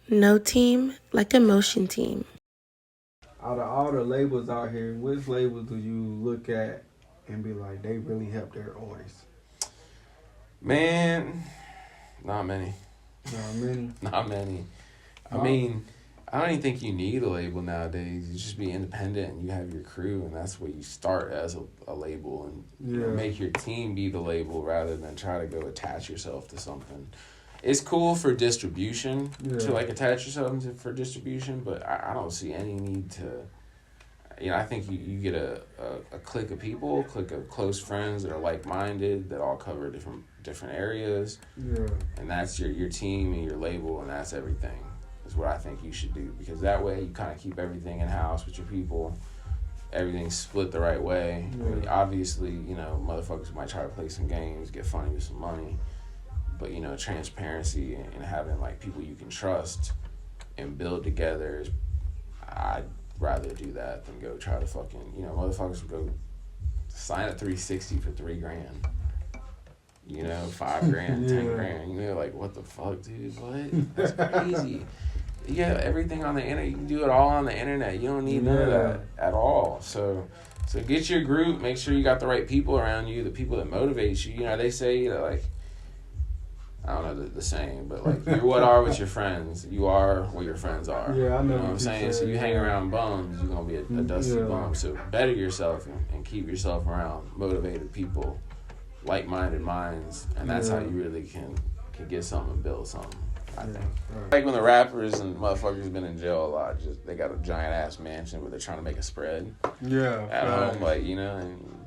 No team like a motion team. Out of all the labels out here, which labels do you look at and be like, they really help their artists? Man, not many. Not many. Not many. I mean, I don't even think you need a label nowadays. You just be independent and you have your crew, and that's where you start as a label, and you know, make your team be the label rather than try to go attach yourself to something. It's cool for distribution to like attach yourself for distribution, but I don't see any need to. You know, I think you get a clique of people, a clique of close friends that are like minded, that all cover different areas. Yeah. And that's your team and your label, and that's everything. Is what I think you should do, because that way you kind of keep everything in house with your people. Everything's split the right way. Yeah. I mean, obviously, you know, motherfuckers might try to play some games, get funny with some money, but you know, transparency and having like people you can trust and build together is, I'd rather do that than go try to fucking, you know, motherfuckers would go sign a 360 for $3,000. You know, $5,000, $10,000. You know, like, what the fuck, dude? What? That's crazy. Yeah, everything on the internet. You can do it all on the internet. You don't need none of that at all. So get your group. Make sure you got the right people around you, the people that motivate you. You know, they say that, like, I don't know the saying, but like, you're what are with your friends. You are what your friends are. Yeah, I know. You know what I'm saying? So you hang around bums, you're going to be a dusty bum. So better yourself and keep yourself around motivated people, like-minded minds, and that's how you really can get something and build something, I think. Right. Like when the rappers and motherfuckers been in jail a lot, just they got a giant-ass mansion where they're trying to make a spread. Yeah. At home, like, you know, and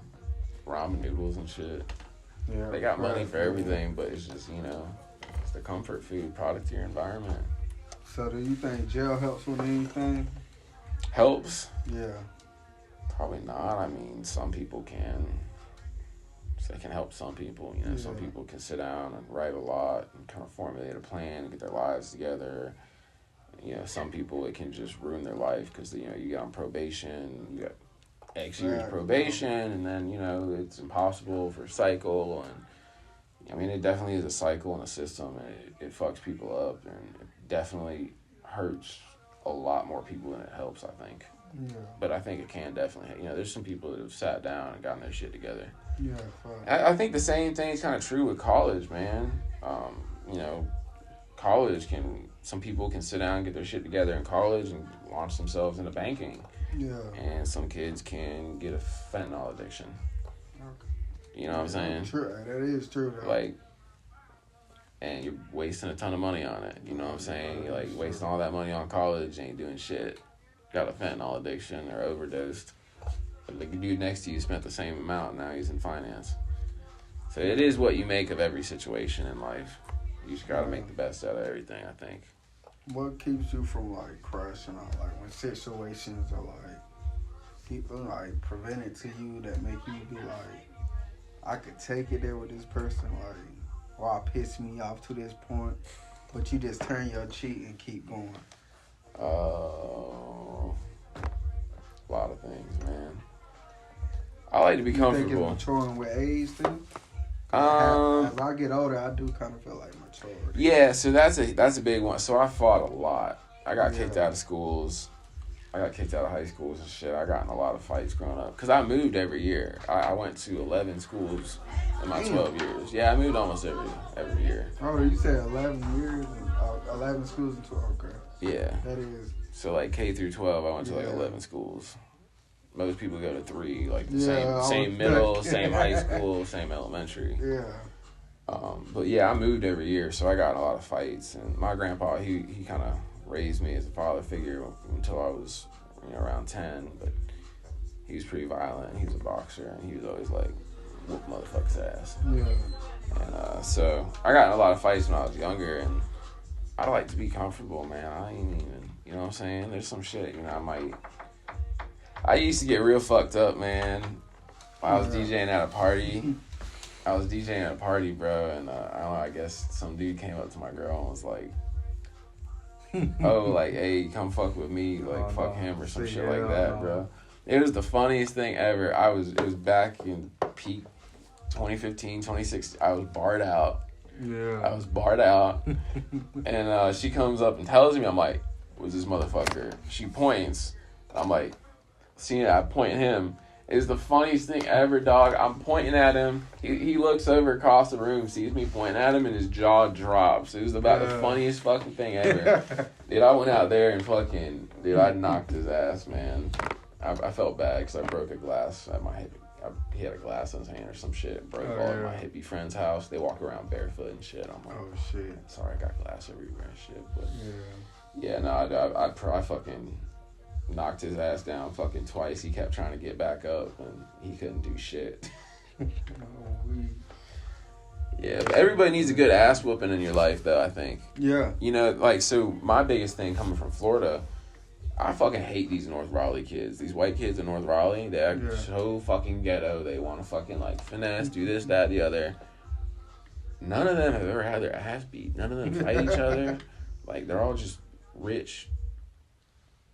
ramen noodles and shit. Yeah, they got money for everything, but it's just, you know, it's the comfort food product to your environment. So do you think jail helps with anything? Helps? Yeah. Probably not. I mean, some people can. So it can help some people. You know, some people can sit down and write a lot and kind of formulate a plan and get their lives together. You know, some people, it can just ruin their life because, you know, you get on probation, you got X years probation, and then, you know, it's impossible for cycle. And I mean, it definitely is a cycle and a system, and it fucks people up, and it definitely hurts a lot more people than it helps, I think. Yeah. But I think it can definitely, you know, there's some people that have sat down and gotten their shit together. Yeah, I think the same thing is kind of true with college, man. You know, college some people can sit down and get their shit together in college and launch themselves into banking. Yeah. And some kids can get a fentanyl addiction. Okay. You know what I'm saying? True. That is true, though. Like, and you're wasting a ton of money on it. You know what I'm saying? You're like wasting all that money on college, ain't doing shit. Got a fentanyl addiction or overdosed. But the dude next to you spent the same amount, now he's in finance. So it is what you make of every situation in life. You just gotta make the best out of everything, I think. What keeps you from like crashing out? Like when situations are like people like prevented to you that make you be like, I could take it there with this person, like, or piss me off to this point, but you just turn your cheek and keep going. A lot of things, man. I like to be comfortable. You think it's maturing with age, too? As I get older, I do kind of feel like maturity. Yeah, so that's a big one. So I fought a lot. I got kicked out of schools. I got kicked out of high schools and shit. I got in a lot of fights growing up. Because I moved every year. I went to 11 schools in my 12 years. Yeah, I moved almost every year. Oh, you said 11 years and 11 schools and 12. Okay. Yeah. That is. So like K through 12, I went to like 11 schools. Most people go to 3, like the same middle, same high school, same elementary. Yeah. But yeah, I moved every year, so I got in a lot of fights. And my grandpa, he kind of raised me as a father figure until I was, you know, around 10. But he was pretty violent. He was a boxer, and he was always like, whoop motherfucker's ass. Yeah. And so I got in a lot of fights when I was younger, and I like to be comfortable, man. I ain't even, you know what I'm saying? There's some shit, you know, I used to get real fucked up, man. I was DJing at a party. Bro, and I don't know, I guess some dude came up to my girl and was like, oh, like, hey, come fuck with me, like, fuck him or some shit like that, bro. It was the funniest thing ever. It was back in peak 2015, 2016. I was barred out. Yeah. I was barred out. And she comes up and tells me, I'm like, who's this motherfucker? She points. I'm like, seeing it, I point at him. It's the funniest thing ever, dog. I'm pointing at him. He looks over across the room, sees me pointing at him, and his jaw drops. It was about the funniest fucking thing ever. Dude, I went out there and fucking, I knocked his ass, man. I felt bad because I broke a glass at my hip. He had a glass in his hand or some shit. Broke all at my hippie friend's house. They walk around barefoot and shit. I'm like, oh shit. Sorry, I got glass everywhere and shit. But yeah, no, I fucking knocked his ass down fucking twice. He kept trying to get back up and he couldn't do shit. Yeah, but everybody needs a good ass whooping in your life, though, I think. Yeah. You know, like, so my biggest thing coming from Florida, I fucking hate these North Raleigh kids. These white kids in North Raleigh, they act so fucking ghetto. They want to fucking, like, finesse, do this, that, the other. None of them have ever had their ass beat. None of them fight each other. Like, they're all just rich,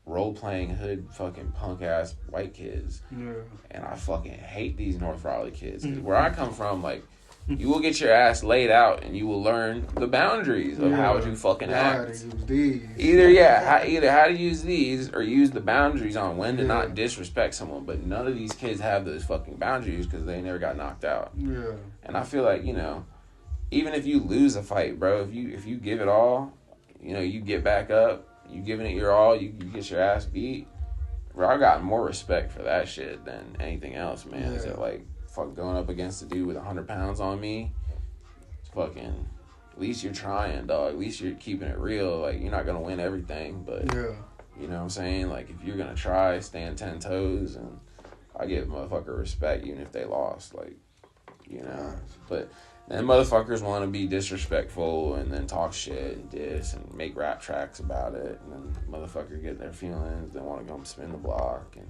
role-playing, hood, fucking punk-ass white kids. Yeah. And I fucking hate these North Raleigh kids. 'Cause where I come from, like, you will get your ass laid out and you will learn the boundaries of how to fucking act. How to use these. Either how to use these or use the boundaries on when to not disrespect someone. But none of these kids have those fucking boundaries because they never got knocked out. Yeah. And I feel like, you know, even if you lose a fight, bro, if you give it all, you know, you get back up, you giving it your all, you get your ass beat. Bro, I got more respect for that shit than anything else, man. Is it like fuck going up against a dude with 100 pounds on me? It's fucking, at least you're trying, dog. At least you're keeping it real. Like, you're not gonna win everything, but you know what I'm saying? Like, if you're gonna try, stand 10 toes, and I give motherfucker respect even if they lost. Like, you know. But then motherfuckers want to be disrespectful and then talk shit and diss and make rap tracks about it, and then motherfucker get their feelings. They want to go spin the block, and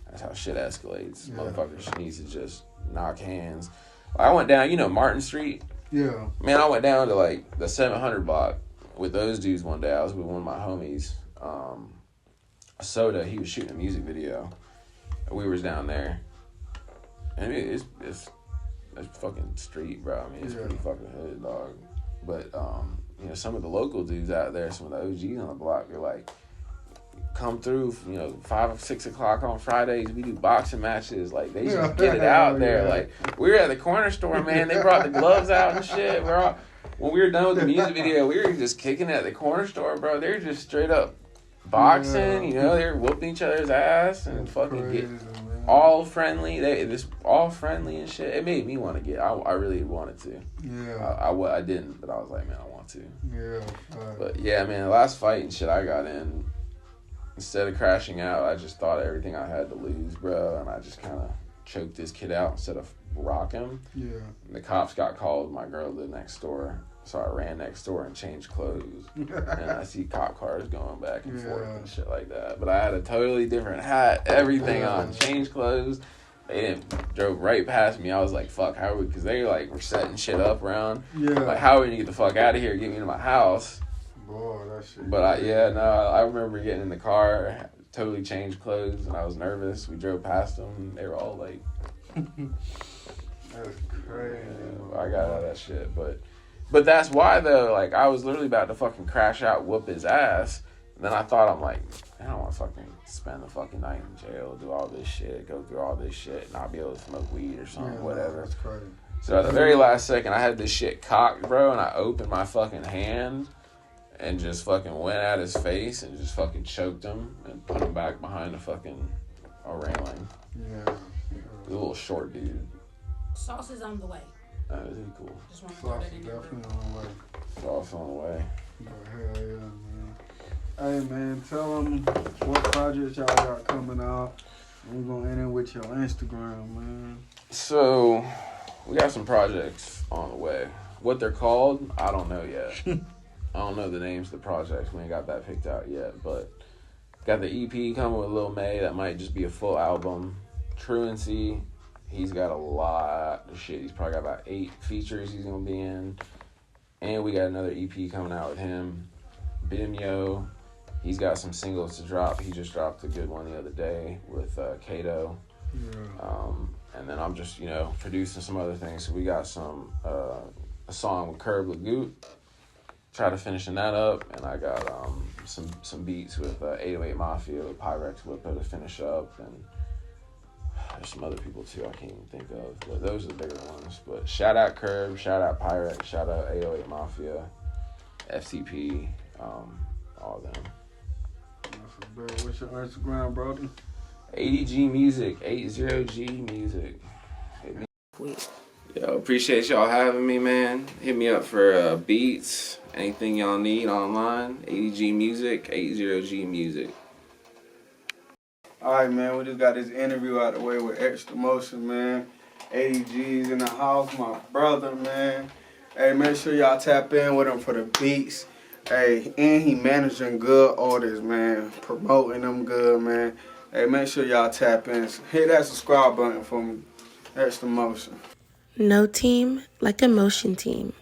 that's how shit escalates. Motherfuckers needs to just knock hands. I went down, you know, Martin Street. Yeah. Man, I went down to like the 700 block with those dudes one day. I was with one of my homies, Soda. He was shooting a music video. We was down there, and it's fucking street, bro. I mean, it's pretty fucking hood, dog. But you know, some of the local dudes out there, some of the OGs on the block, they're like, come through, you know, 5 or 6 o'clock on Fridays. We do boxing matches. Like, they just get it out there. Like, we were at the corner store, man. They brought the gloves out and shit. When we were done with the music video, we were just kicking at the corner store, bro. They were just straight up boxing. You know, they were whooping each other's ass and fucking getting all friendly. They just all friendly and shit. It made me want to get. I really wanted to. Yeah. I didn't, but I was like, man, I want to. Yeah. But yeah, man, the last fight and shit I got in, instead of crashing out, I just thought everything I had to lose, bro, and I just kind of choked this kid out instead of rock him. Yeah. And the cops got called. My girl lived next door, so I ran next door and changed clothes. And I see cop cars going back and forth and shit like that. But I had a totally different hat, everything on, changed clothes. They drove right past me. I was like, fuck, how are we? Because they like were setting shit up around. Yeah. Like, how are we going to get the fuck out of here, get me to my house? Boy, that shit. But I remember getting in the car, totally changed clothes, and I was nervous. We drove past them, and they were all like, that's crazy. Yeah, I got out of that shit, but that's why though. Like, I was literally about to fucking crash out, whoop his ass. And then I thought, I'm like, I don't want to fucking spend the fucking night in jail, do all this shit, go through all this shit, not be able to smoke weed or something, whatever. That's crazy. So at the very last second, I had this shit cocked, bro, and I opened my fucking hand and just fucking went at his face and just fucking choked him and put him back behind a railing. Yeah. He's a little short dude. Sauce is on the way. That is cool. Just want to throw that in there. Definitely on the way. Sauce on the way. But hell yeah, man. Hey man, tell them what projects y'all got coming out. We're gonna end it with your Instagram, man. So, we got some projects on the way. What they're called, I don't know yet. I don't know the names of the projects. We ain't got that picked out yet. But got the EP coming with Lil May. That might just be a full album. Truancy, he's got a lot of shit. He's probably got about 8 features he's going to be in. And we got another EP coming out with him. Bimyo, he's got some singles to drop. He just dropped a good one the other day with Kato. Yeah. And then I'm just, producing some other things. So we got some a song with Curb Lagoot. Try to finishing that up, and I got some beats with 808 Mafia with Pyrex Whipper to finish up, and there's some other people too I can't even think of, but those are the bigger ones. But shout out Curb, shout out Pyrex, shout out 808 Mafia, FTP, all of them. What's your Instagram, brother? 80G Music, 80G Music. Hit me. Yo, appreciate y'all having me, man. Hit me up for beats, anything y'all need online. 80G Music, 80G Music. All right, man. We just got this interview out the way with Extra Motion, man. 80G's in the house, my brother, man. Hey, make sure y'all tap in with him for the beats. Hey, and he managing good artists, man. Promoting them good, man. Hey, make sure y'all tap in. Hit that subscribe button for me. Extra Motion. No team like a motion team.